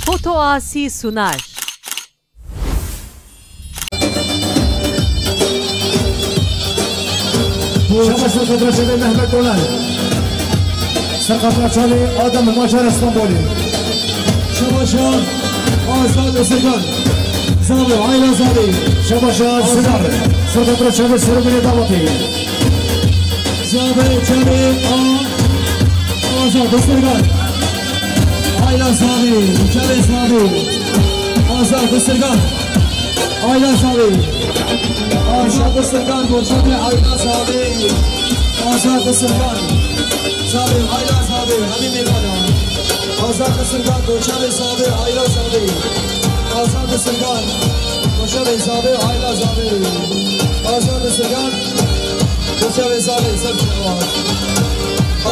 Foto Asi sunar. شباب سرقة رشاد مهمة دولان سرقة رشاد آدم الماشر اسطنبولي شباب آزاد سرقان زابي وعيلة زابي شباب سرقان سرقة رشاد سرقاني دعوتي زابي جابي آزاد سرقان عيلة زابي جابي زابي آزاد سرقان عيلة زابي آزاد سرقان برشاد عيلة زابي آزاد سرقان زابي عيلة زابي حبيبي بانا آزاد سرقان برشاد زابي عيلة زابي آزاد سرقان برشاد زابي عيلة زابي آزاد سرقان برشاد زابي سر شوال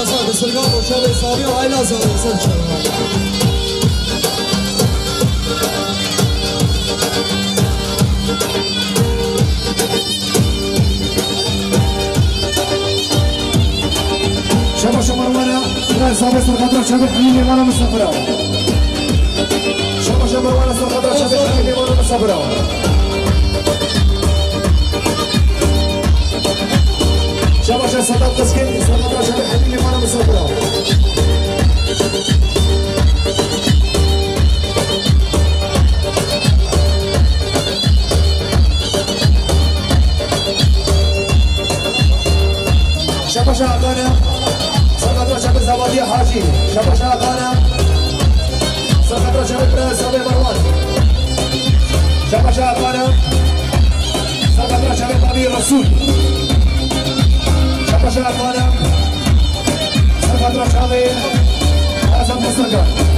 آزاد سرقان برشاد زابي عيلة زابي سر شوال شباب مروانة رئيس صابر سرقة شباب حليلي وانا مصفرة شباب مروانة سرقة شباب حليلي وانا مصفرة شباب صدق تسكين سرقة شباب حليلي وانا مصفرة شباب شاقانة شباب زبادي حاجي شباب شاقانة سرقة شباب سابي مروان شباب شاقانة سرقة شباب أبي رسول شباب شاقانة سرقة شباب حسن مصطفى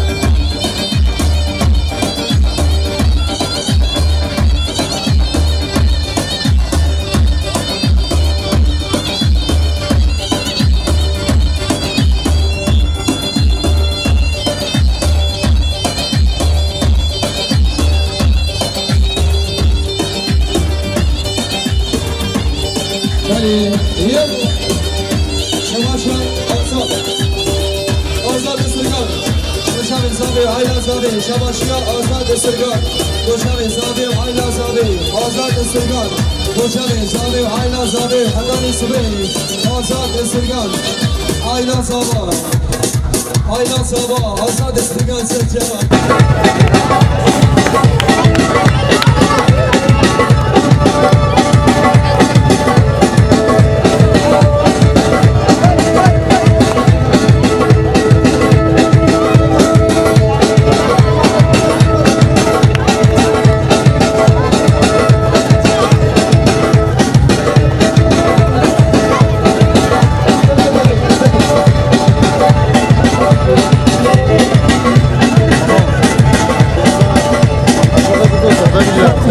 شباشیا آزاد سرگان دوشم زابی و عیلا زابی آزاد سرگان دوشم زابی و عیلا زابی حدانی سبی آزاد سرگان عیلا زابا عیلا زابا آزاد سرگان سرجان Thank you.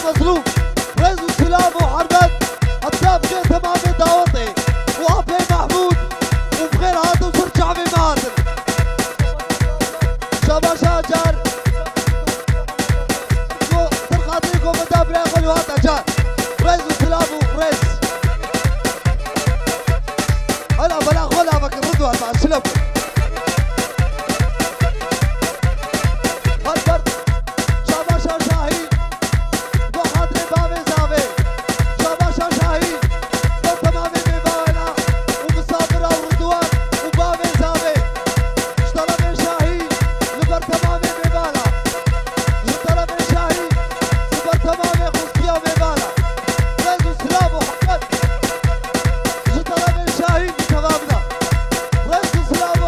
مظلوم رز وسلام وحربت الطاب جاي تمام دعوتي وابي محمود وبغير هاتو صرت شعبي مهاتن شابا شاجر ترخاطيكم مدابري اخواني وهات اجار رز وسلام ورز هلا بلا خلا بك ردوا مع السلام Let's just love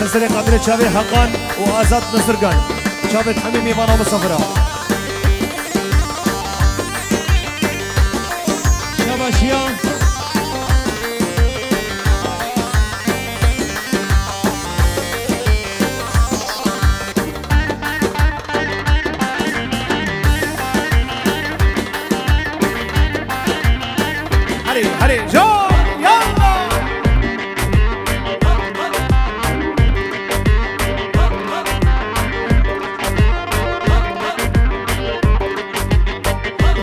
سلسله قدر شابي حقان وآزاد نصرقان شابي حميمي وانا مسافرة شاباشيان هري جو يلا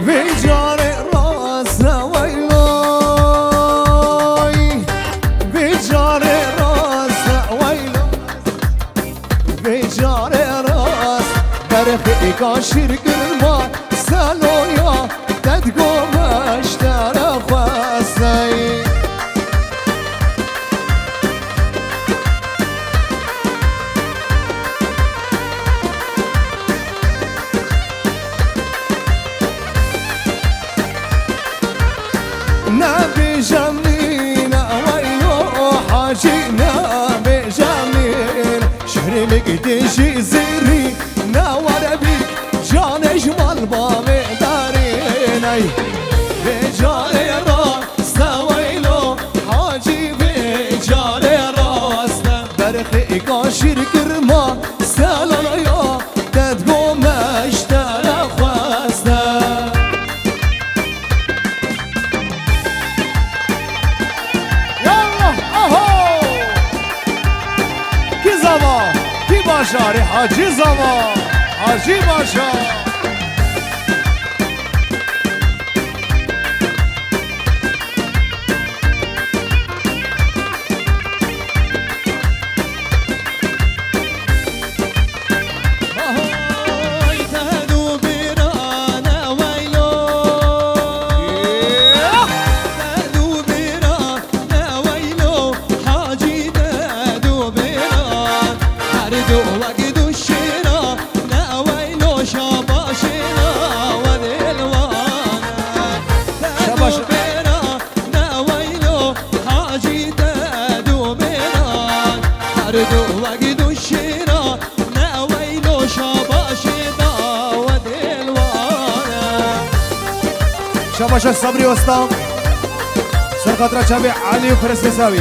بجار راس ويلوي بجار راس ويلو بجار راس برفي كاشير قلما سالويا تدقوم اشترى خاصي نبي جميل ويلو حاجينا بجميل شهر مقديشي زيري نور بيك جان اجمل بامي داريني بجاري راس ويلو حاجي بجاري راس برخي قاشر كرما سالو يا تدقوم اشترى خواسته باشا حاجی زمان حاجی باشا شاباش الصبري وسطام سر خاطر شابي علي وفرس مساوي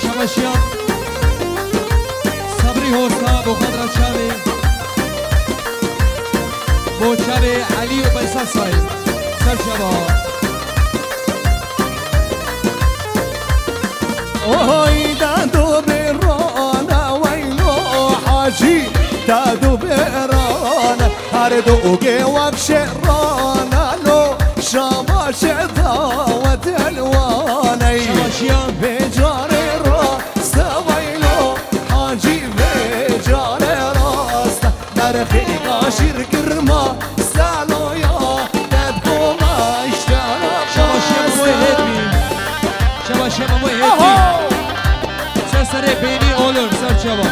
شاباشيا صبري وسطام وخاطر شابي بو شابي علي وبيسار سايز سر شباب اوهي دادو بالرانا ويلو حاجي دادو بالرانا هردو اوغي وبشرانا لو شاباش داوت الواني بجاري راس ويلو حاجي بجاري راس نرخي قاشر كرما سالو يا تدقو ما اشترى شباشي سر بینی اولر سر شبا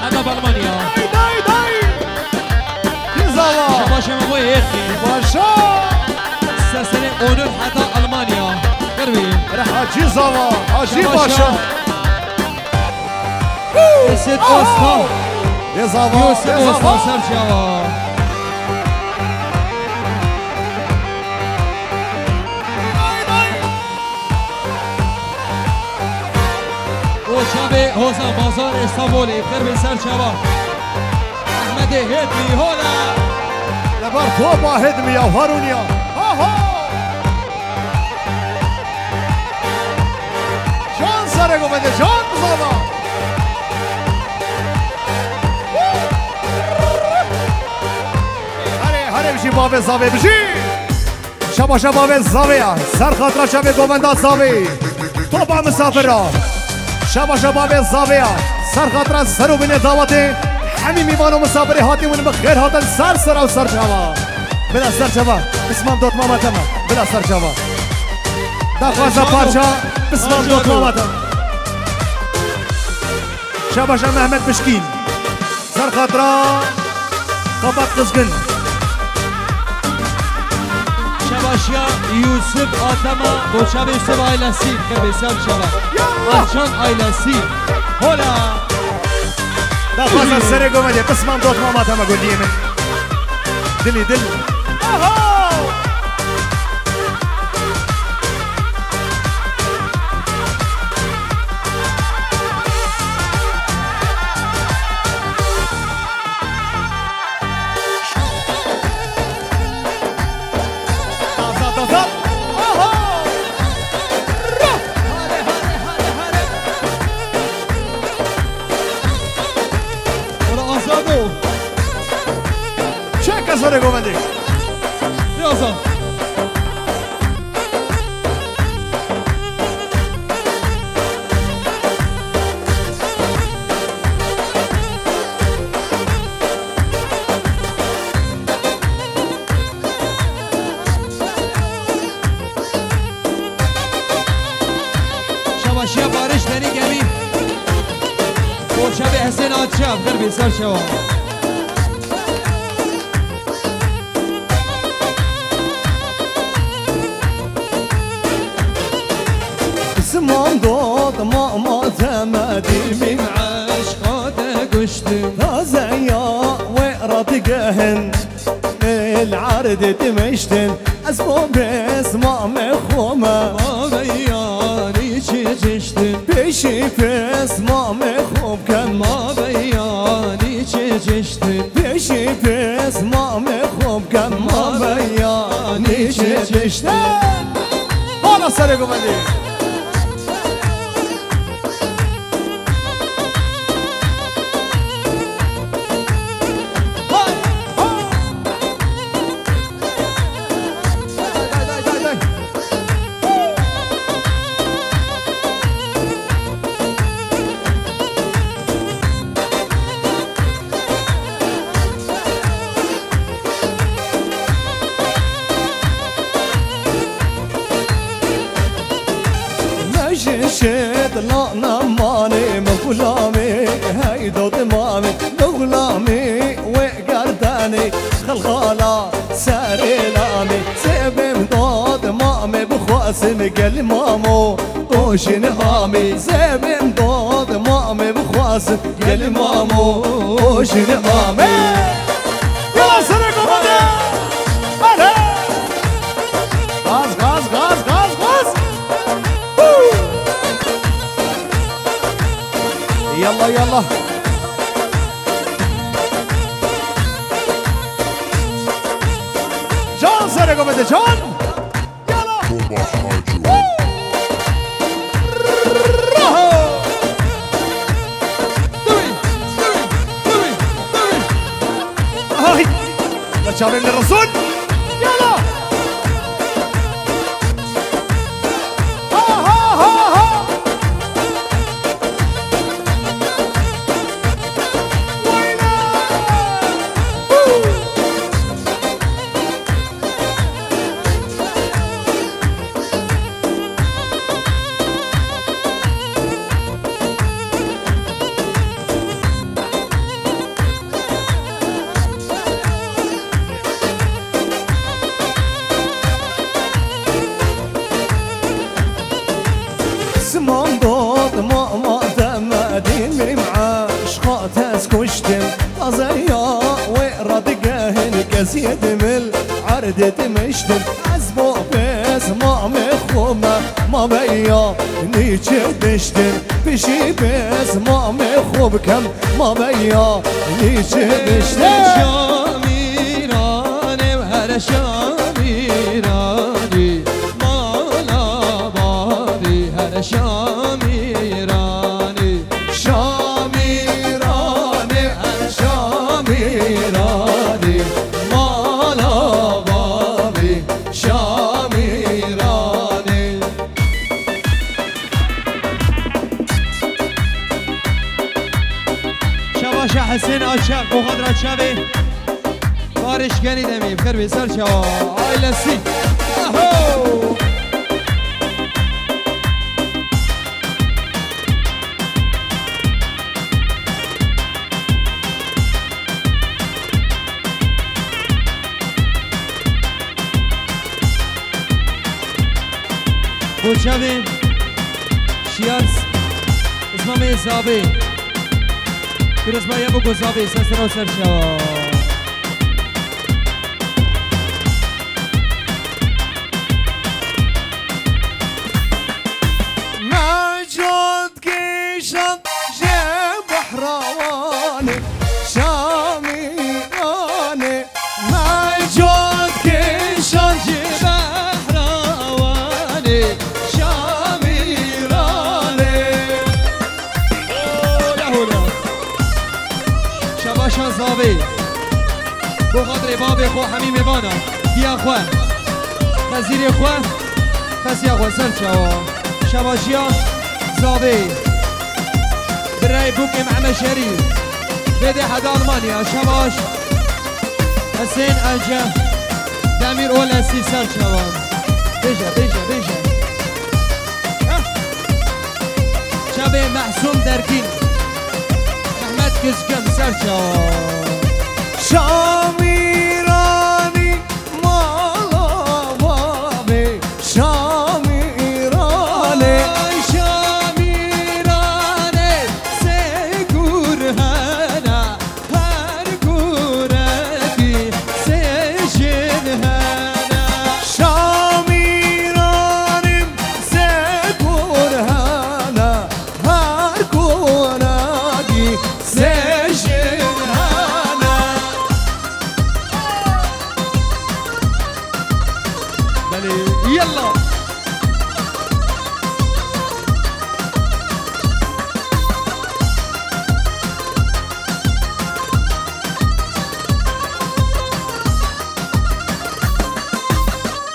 انا بالمانیا دای شبا شما بوی هیتی باشا سر اولر حتی المانیا قربی حاجی زوا حاجی باشا یسید اوستا یزوا سر شبا شب حوزه بازار استانبول افتر به سر شبا احمد هدمی هولا لبار تو با هدمی و هارونیا جان سره گومده جان زاما هره بشی باب زاوی بشی شبا باب زاوی سر خاطر شب گومنده زاوی تو با مسافر را شبا باب زاویه سر خاطر سرو بینه دعوته همین میوان و مسافری هاتی ون بخیر هاتن سر و سر شوا بلا سر شوا اسمم دوت ماماتم بلا سر شوا دخوازه پارچا اسمم دوت ماماتم شبا محمد بشکین سر خاطر قبط قزگن شبا شباشیا یوسف آتما بوچه بیشتر آیلسی که بسیار شبا آلچان آیلسی هولا دا خواستا سره گومده قسمم دوت مامات همه گلیه من دلی دل سره گومده بیازا شباشیا بارش دنی گمی بوچه به حسین آتشاب در بیسار شوا زمان داد ما تمدي من عشقات قشتم تازيا ورات قهن العرض تمشتن اسمو بس ما مخومه ما بياني چشتم بشي بس ما مخوم كم ما بياني چشتم بشي بس ما مخوم كم ما بياني چشتن هلا سرقوا مدي شد لا نماني مغلامي هيدو دمامي مغلامي وقرداني خلخالا ساري لامي سيبم دود مامي بخواسم قال مامو وشن هامي سيبم دود مامي بخواسم قال مامو وشن هامي يلا سرقوا مدى غاز غاز غاز غاز غاز يلا يلا جان سرقوا بده جان يلا هاي لا تشاور للرسول يلا زمان داد ما تمدين من معاشقات اسكشتم طازيا ورد قاهن كزيد من عرض تمشتم عزبو بس ما مخومة ما بيا نيتش دشتم بشي بس ما مخوب كم ما بيا نيتش دشتم شامیرانه وهر شامیرانی مالا باری هر شامیرانی شامیرانی هر شامیرانی مالا باری شامیرانی شباش حسین آشق بخدرات شبه بارش گنی دمی بخیر بسر شوا آیلسی اهو بوچاویم شیار اسمم زابی درست باید بگو زابی سر و سر شوا نجد کشم جب بحروانه شامیانه نجد کشم جب بحروانه شامیرانه شباشان زابی بو قدر باب خو حمیم بانا دیا خواه خزیر خواه خزیا خواه سر شوا شباشیا زابی برای بوک معمه شریف بده حد آلمانیا شباش حسین الجه دمیر اولسی سر شوا بیجه شب محسوم درگین احمد گزگم سر شوا شامیرانی مالا بابی شامیرانه شامیرانه سه گورهنه هر گورهی سه جنهنه شامیرانیم زگور هنه هر گورهی سجن هنه بله یلا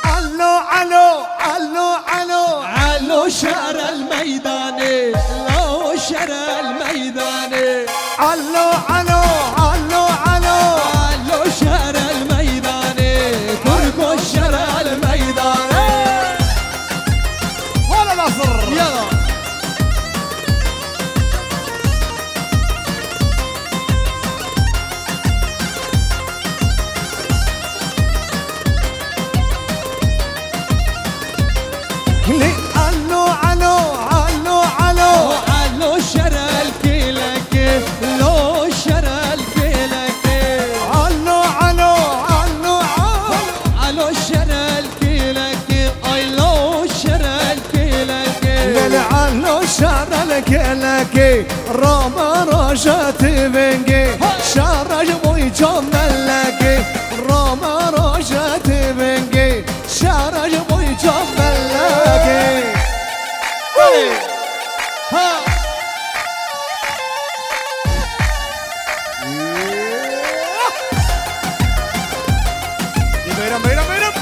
علو علو علو علو علو شعر الميداني لو شعر الميداني علو علو علو علو علو شعر الميداني تركو شعر الميداني ولا نصر يلا لي علو علو علو علو علو شعر الكيلك لو شعر الكيلك علو علو علو علو علو شعر الكيلك اي لو شعر الكيلك للعلو شرلك لك راما رجت بنجي شرج بوي جملك راما رجت بنجي شرج بوي جملك ها بيرم بيرم بيرم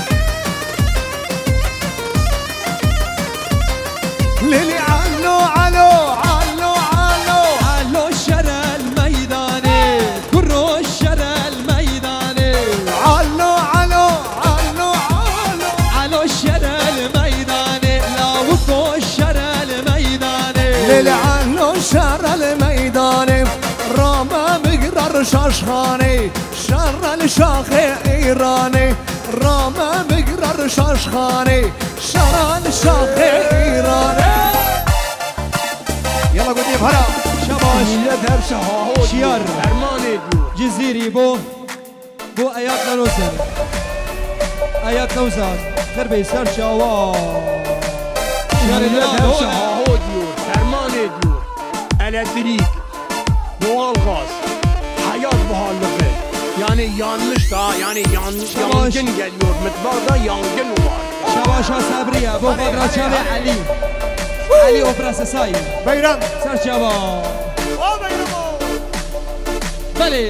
للي علو علو علو علو علو شعر الميداني كرو شعر الميداني علو علو علو علو علو شعر الميداني لا وكو شعر الميداني للعلو شر الميدان راما بقرر شاشخاني شر الشاخ ايراني راما بقرر شاشخاني شر الشاخ ايراني يلا قديم هلا شباش شيار فرماني جزيري بو ايات نوزن ايات نوزن تربي سر شوا شيار الهلال ديور فرمانه ديور elektrik doğalgaz hayat pahalılığı yani yanlış da yani yangın geliyor mutfakta yangın var شباشا صبرية بو قدرة شابي علي علي اوبراس ساي بيرم سر شبا بيرم بلي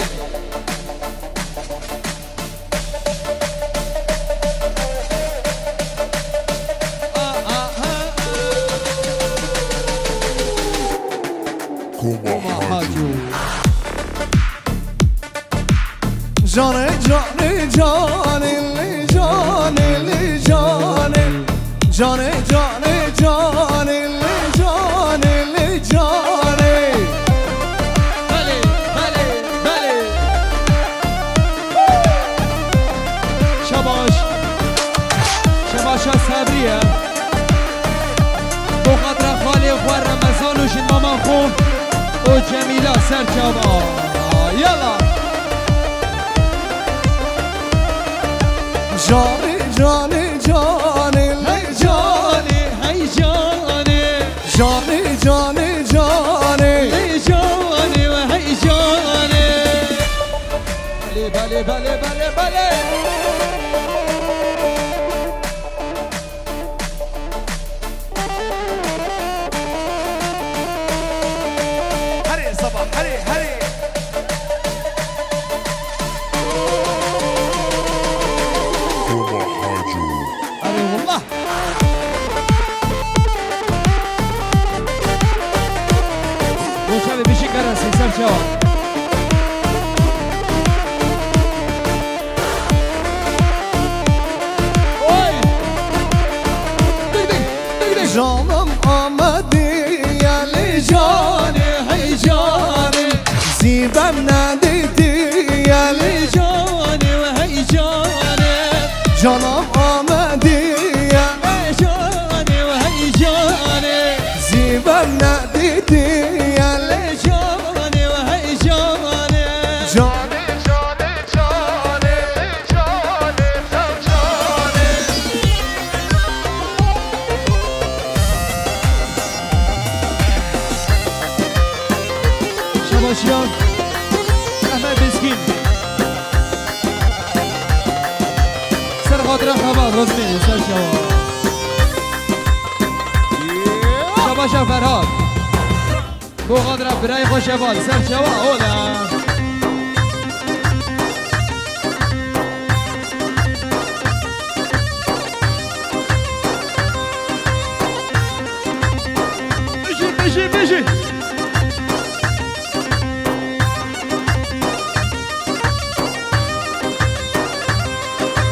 جاني جاني جاني اللي جاني اللي جاني جاني جاني جاني اللي جاني اللي جاني بلي بلي بلي شباش شباشا صبرية جميلة سرچاوا يلا جاني جاني جاني جاني هي جاني جاني جاني جاني جاني وهي جاني بلي بلي بلي بلي بلي هري صباح هري هري هري والله وشابي بشي كراسي سرچاوا جانم آمدی یلی جانی هی جانی زیبم ندیدی یلی جاني وهي جاني جانم آمدی هي جاني وهي جاني زیبم ندیدی یلی جاني وهي جاني جانی جانی جانی جانی جانی شباشيان احمد مسكين سر خاطر خبر رزمين سر شوا شباشا فرهاد بو خاطر برای خوش اول سر شوا اولا بشي بشي بشي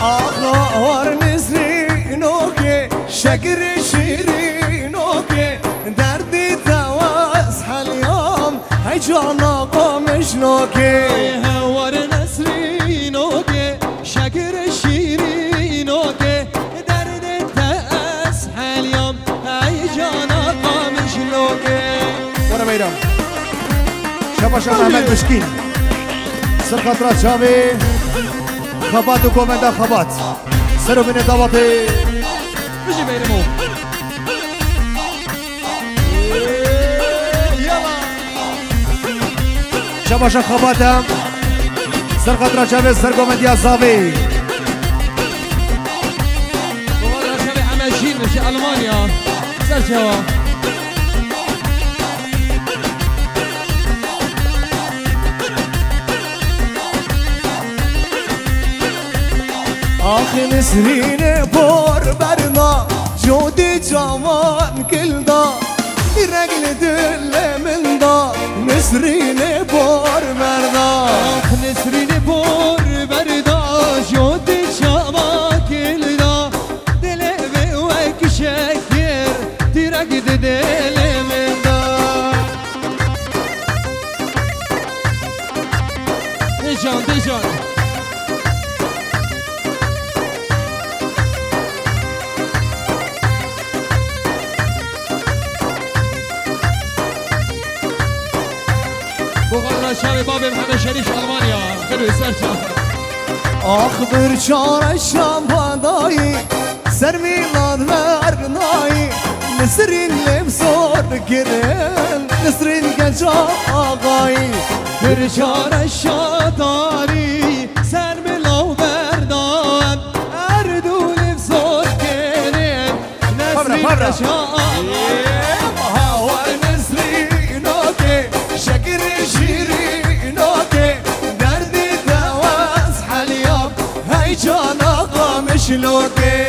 آخوار نسرینوکه شکر شیرینوکه دردی تواز حلیام هی جانا قامشنوکه هوار نسرینوکه شکر شیرینوکه درد تأس حلیام ای جانا قامشنوکه ورا ميدان شباشا محمد مسكين سر خاطرات شابي خبات وكومندا خبات سروا من الضبطي بيجي بيرمو شباشا خباتم سر خاطرات شابي سر كومنديا صافي وغادر شابي حماشين في ألمانيا سر شوا آخی نسرین بار برنا جودی جوان کل دا رگل دل من دا نسرین بار برنا نسرین بور بردا جود شواکل دا دل به وک شکر تیرک دل من دا دیجان دیجان بغض شاب باب محمد شريف ألمانيا خلوا يسرچا آخ برچار شامپادایی سر میلاد مرنایی نسرین لبسار گرن نسرین گنجا آقایی برچار شاداری سر ملاو بردان اردول افزاد کرن نسرین هاور نسرینوکه شکر شیرینوکه دردی دواز حلیاب هی جان آقا مشلوکه